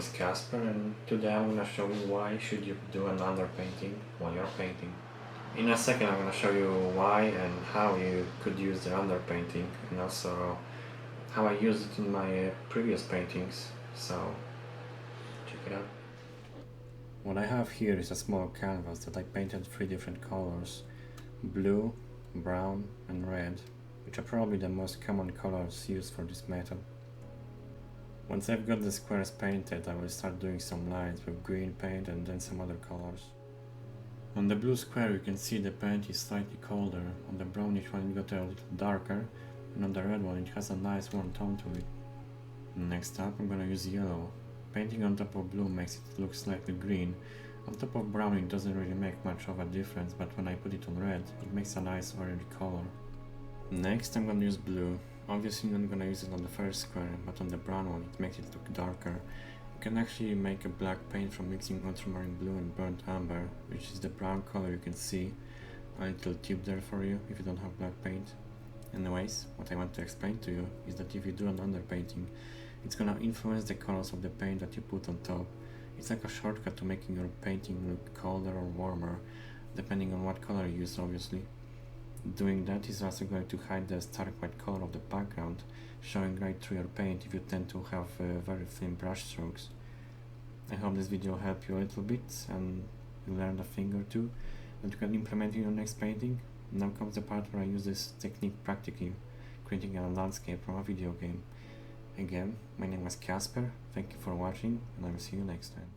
is Casper, and today I'm gonna show you why should you do an underpainting while you're painting. In a second I'm gonna show you why and how you could use the underpainting, and also how I used it in my previous paintings, so check it out. What I have here is a small canvas that I painted 3 different colors: blue, brown and red, which are probably the most common colors used for this method. Once I've got the squares painted, I will start doing some lines with green paint and then some other colors. On the blue square you can see the paint is slightly colder, on the brownish one it got a little darker, and on the red one it has a nice warm tone to it. Next up I'm gonna use yellow. Painting on top of blue makes it look slightly green. On top of brown it doesn't really make much of a difference, but when I put it on red it makes a nice orange color. Next I'm gonna use blue. Obviously I'm not gonna use it on the first square, but on the brown one it makes it look darker. You can actually make a black paint from mixing ultramarine blue and burnt umber, which is the brown color you can see. A little tip there for you if you don't have black paint. Anyways, what I want to explain to you is that if you do an underpainting, it's gonna influence the colors of the paint that you put on top. It's like a shortcut to making your painting look colder or warmer, depending on what color you use, obviously. Doing that is also going to hide the stark white color of the background, showing right through your paint if you tend to have very thin brush strokes. I hope this video helped you a little bit and you learned a thing or two that you can implement in your next painting. Now comes the part where I use this technique practically, creating a landscape from a video game. Again, my name was Casper, thank you for watching, and I will see you next time.